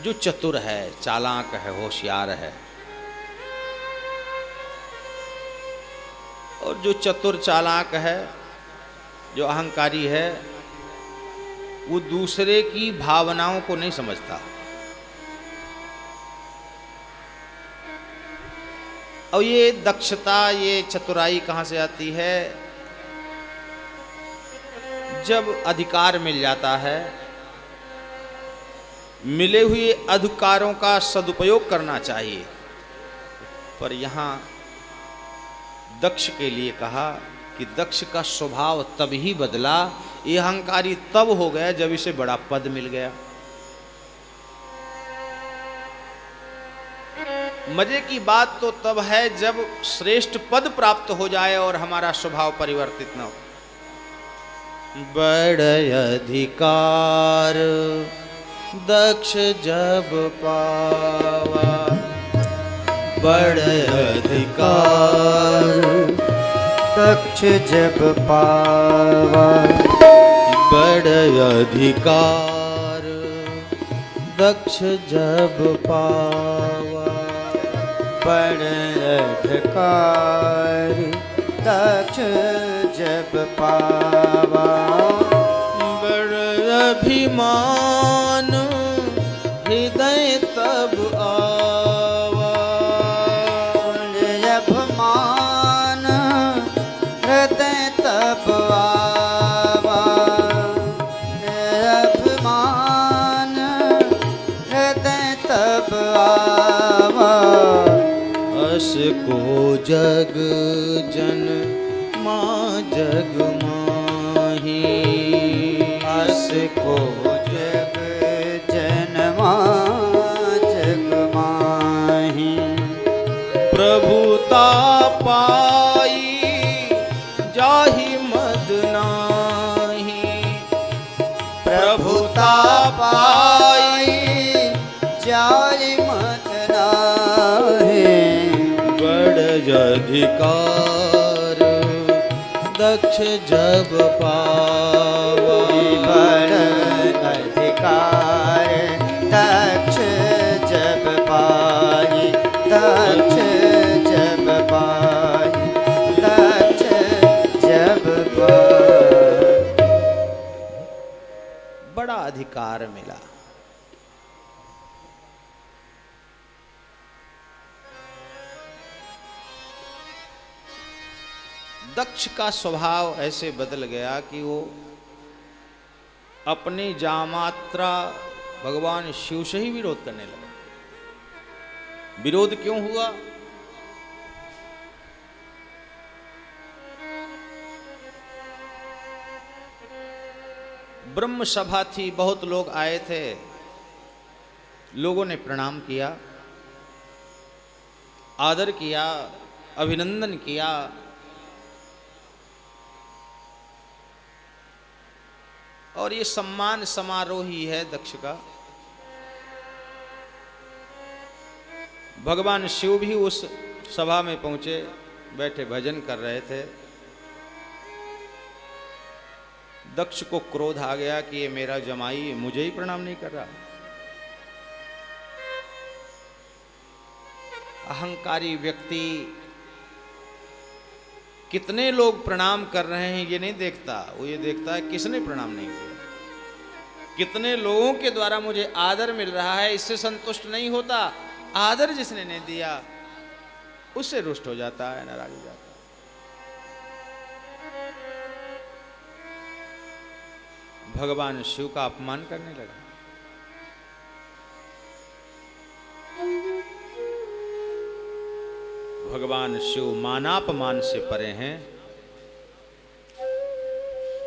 जो चतुर है, चालाक है, होशियार है, और जो चतुर चालाक है, जो अहंकारी है, वो दूसरे की भावनाओं को नहीं समझता। और ये दक्षता, ये चतुराई कहाँ से आती है? जब अधिकार मिल जाता है, मिले हुए अधिकारों का सदुपयोग करना चाहिए। पर यहाँ दक्ष के लिए कहा कि दक्ष का स्वभाव तब ही बदला, ये अहंकारी तब हो गया जब इसे बड़ा पद मिल गया। मजे की बात तो तब है जब श्रेष्ठ पद प्राप्त हो जाए और हमारा स्वभाव परिवर्तित न हो। बड़े अधिकार दक्ष जब पावा, बड़े अधिकार दक्ष जब पावा, बड़े अधिकार दक्ष जब पावा, बड़े अधिकार दक्ष जब पावा, बड़े अभिमान हृदय तब आवा, अभिमान हृदय तब आवा, अभिमान हृदय तब आवा, अस को जग जन माँ जग माही, अस को जग जन माँ जग माही, प्रभुता पाई जाहि मद नाही, प्रभुता पाई जाहि मद नाही, बड़ अधिकार दक्ष जब पावा, बड़ अधिकार दक्ष जब पाई, दक्ष जब पाई, दक्ष जब पाई, बड़ा अधिकार मिला। दक्ष का स्वभाव ऐसे बदल गया कि वो अपनी जामात्रा भगवान शिव से ही विरोध करने लगा। विरोध क्यों हुआ? ब्रह्म सभा थी, बहुत लोग आए थे, लोगों ने प्रणाम किया, आदर किया, अभिनंदन किया। और ये सम्मान समारोह ही है दक्ष का। भगवान शिव भी उस सभा में पहुंचे, बैठे भजन कर रहे थे। दक्ष को क्रोध आ गया कि ये मेरा जमाई मुझे ही प्रणाम नहीं कर रहा। अहंकारी व्यक्ति कितने लोग प्रणाम कर रहे हैं ये नहीं देखता, वो ये देखता है किसने प्रणाम नहीं किया, कितने लोगों के द्वारा मुझे आदर मिल रहा है, इससे संतुष्ट नहीं होता। आदर जिसने नहीं दिया उससे रुष्ट हो जाता है, नाराज हो जाता है। भगवान शिव का अपमान करने लगा। भगवान शिव मानापमान से परे हैं,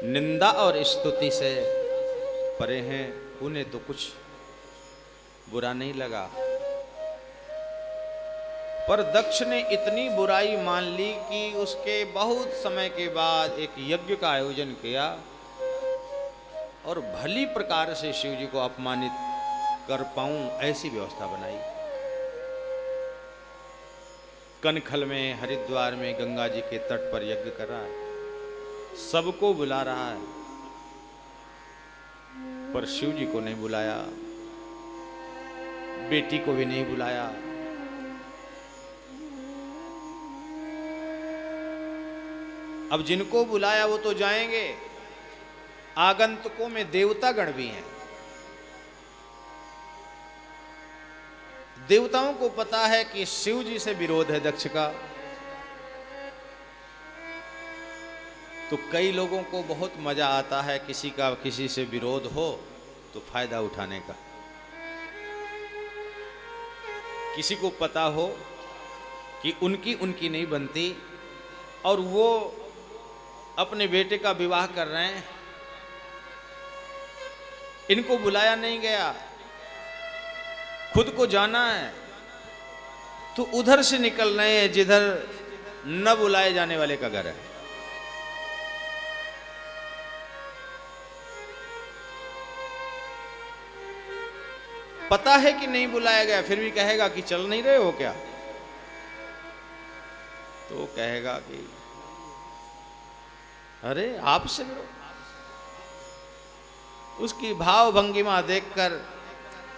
निंदा और स्तुति से परे हैं। उन्हें तो कुछ बुरा नहीं लगा, पर दक्ष ने इतनी बुराई मान ली कि उसके बहुत समय के बाद एक यज्ञ का आयोजन किया और भली प्रकार से शिव जी को अपमानित कर पाऊं ऐसी व्यवस्था बनाई। कनखल में, हरिद्वार में गंगा जी के तट पर यज्ञ कर रहा है, सबको बुला रहा है, पर शिव जी को नहीं बुलाया। बेटी को भी नहीं बुलाया। अब जिनको बुलाया वो तो जाएंगे, आगंतुकों में देवता गण भी हैं। देवताओं को पता है कि शिव जी से विरोध है दक्ष का, तो कई लोगों को बहुत मजा आता है किसी का किसी से विरोध हो तो फायदा उठाने का। किसी को पता हो कि उनकी नहीं बनती और वो अपने बेटे का विवाह कर रहे हैं, इनको बुलाया नहीं गया, खुद को जाना है, तो उधर से निकल रहे हैं जिधर न बुलाए जाने वाले का घर है। पता है कि नहीं बुलाया गया, फिर भी कहेगा कि चल नहीं रहे हो क्या, तो कहेगा कि अरे आपसे विरोध। उसकी भाव भंगिमा देखकर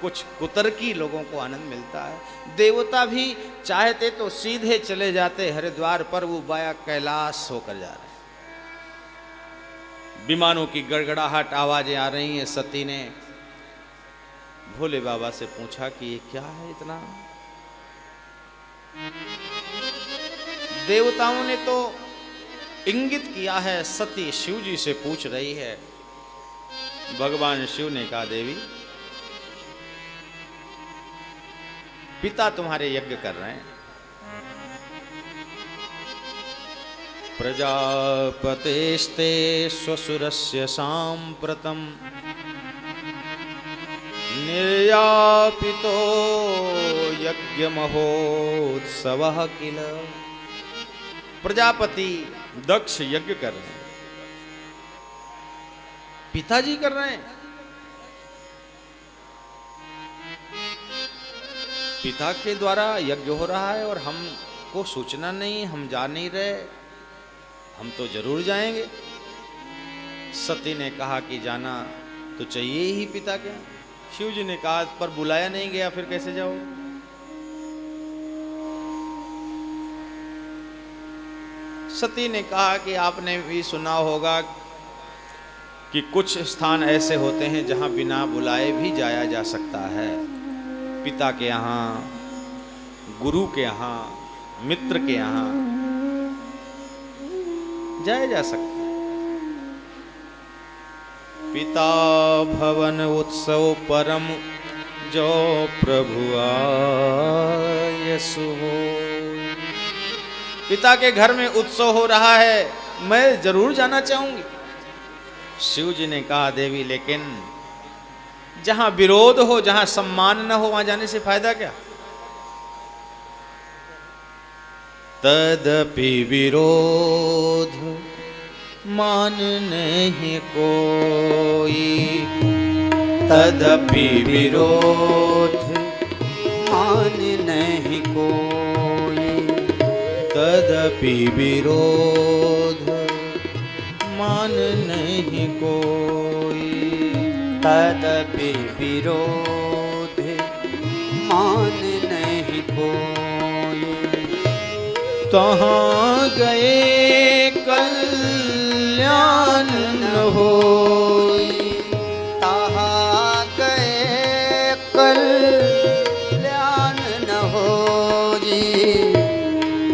कुछ कुतर्की लोगों को आनंद मिलता है। देवता भी चाहते तो सीधे चले जाते हरिद्वार पर, वो वाया कैलाश होकर जा रहे हैं। विमानों की गड़गड़ाहट आवाजें आ रही हैं। सती ने भोले बाबा से पूछा कि ये क्या है इतना। देवताओं ने तो इंगित किया है, सती शिव जी से पूछ रही है। भगवान शिव ने कहा, देवी पिता तुम्हारे यज्ञ कर रहे हैं। प्रजापतेस्ते स्वसुरस्य सांप्रतम निर्यापितो यज्ञ महोत्सवः किल। प्रजापति दक्ष यज्ञ कर रहे हैं, पिताजी कर रहे हैं। पिता के द्वारा यज्ञ हो रहा है और हमको सूचना नहीं, हम जा नहीं रहे, हम तो जरूर जाएंगे। सती ने कहा कि जाना तो चाहिए ही पिता के। शिव जी ने कहा पर बुलाया नहीं गया, फिर कैसे जाओ। सती ने कहा कि आपने भी सुना होगा कि कुछ स्थान ऐसे होते हैं जहां बिना बुलाए भी जाया जा सकता है। पिता के यहाँ, गुरु के यहाँ, मित्र के यहाँ जाया जा सकता है। पिता भवन उत्सव परम जो प्रभु आयसु हो। पिता के घर में उत्सव हो रहा है, मैं जरूर जाना चाहूंगी। शिव जी ने कहा, देवी लेकिन जहां विरोध हो, जहां सम्मान न हो, वहां जाने से फायदा क्या। तदपि विरोध मान नहीं कोई, तदपि विरोध मान नहीं कोई, तदपि विरोध मान नहीं कोई, तदपि विरोध मान नहीं कोई। तहाँ गए कल्याण न होई, तहाँ गए कल्याण न होई,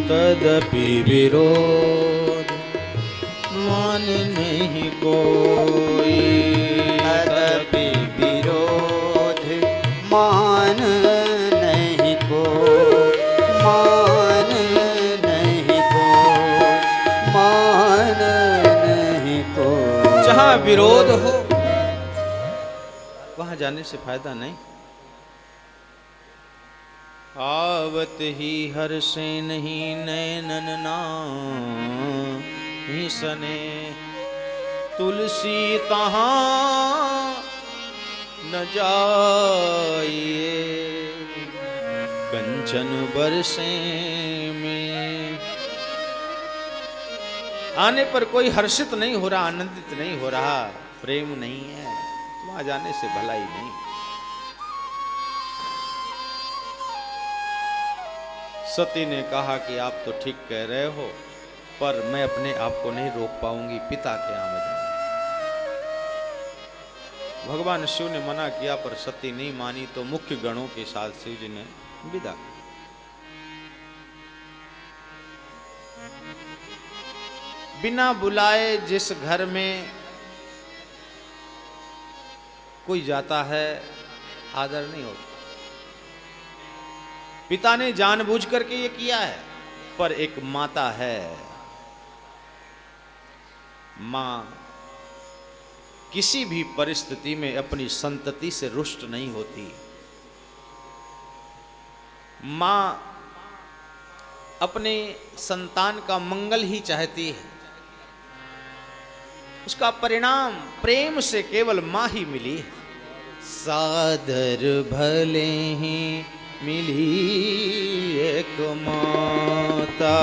तदपि विरोध मान नहीं कोई, तदपि विरोध मान नहीं कोई, मान नहीं कोई, मान नहीं कोई। जहां विरोध हो वहां जाने से फायदा नहीं। आवत ही हर से नहीं नैनन नाही सने, तुलसी तहाँ न जाइए कंचन बरसे में। आने पर कोई हर्षित नहीं हो रहा, आनंदित नहीं हो रहा, प्रेम नहीं है, वहां जाने से भलाई नहीं। सती ने कहा कि आप तो ठीक कह रहे हो, पर मैं अपने आप को नहीं रोक पाऊंगी, पिता के यहाँ में जाऊंगी। भगवान शिव ने मना किया, पर सती नहीं मानी, तो मुख्य गणों के साथ शिव जी ने विदा किया। बिना बुलाए जिस घर में कोई जाता है, आदर नहीं होता। पिता ने जानबूझ करके ये किया है, पर एक माता है, मां किसी भी परिस्थिति में अपनी संतति से रुष्ट नहीं होती। मां अपने संतान का मंगल ही चाहती है। उसका परिणाम प्रेम से केवल मां ही मिली। सादर भले ही मिली एक माता,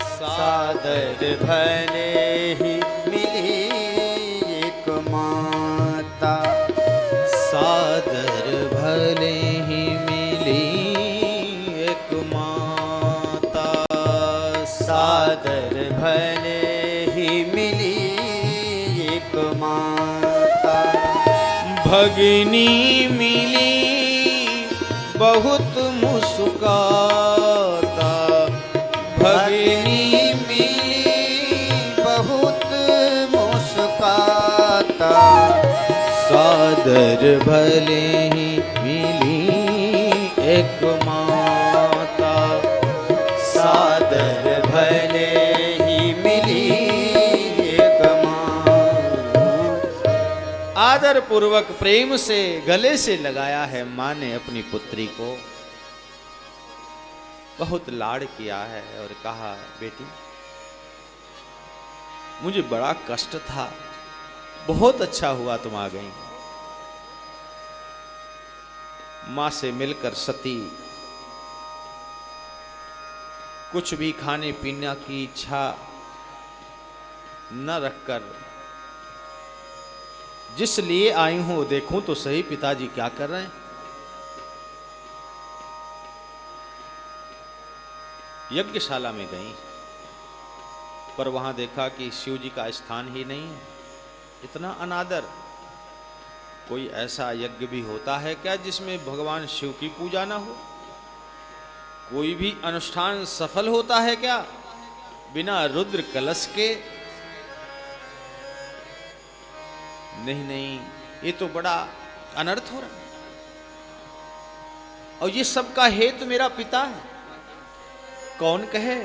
सादर भले ही मिली एक माता, सादर भले ही मिली एक माता, सादर भले ही मिली एक माता। भगिनी मिली बहुत मुस्काता, भगिनी मिली बहुत मुस्काता, सादर भले ही मिली एक माता, सादर भले ही मिली एक माता। आदर पूर्वक प्रेम से गले से लगाया है मां ने अपनी पुत्री को, बहुत लाड़ किया है और कहा, बेटी मुझे बड़ा कष्ट था, बहुत अच्छा हुआ तुम आ गई। मां से मिलकर सती कुछ भी खाने पीने की इच्छा न रखकर, जिस लिए आई हूं देखूं तो सही पिताजी क्या कर रहे हैं। यज्ञशाला में गई, पर वहां देखा कि शिव जी का स्थान ही नहीं है। इतना अनादर। कोई ऐसा यज्ञ भी होता है क्या जिसमें भगवान शिव की पूजा ना हो? कोई भी अनुष्ठान सफल होता है क्या बिना रुद्र कलश के? नहीं नहीं, ये तो बड़ा अनर्थ हो रहा है। और ये सबका हेतु मेरा पिता है। कौन कहे?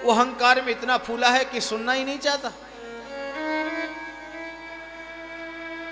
वो अहंकार में इतना फूला है कि सुनना ही नहीं चाहता।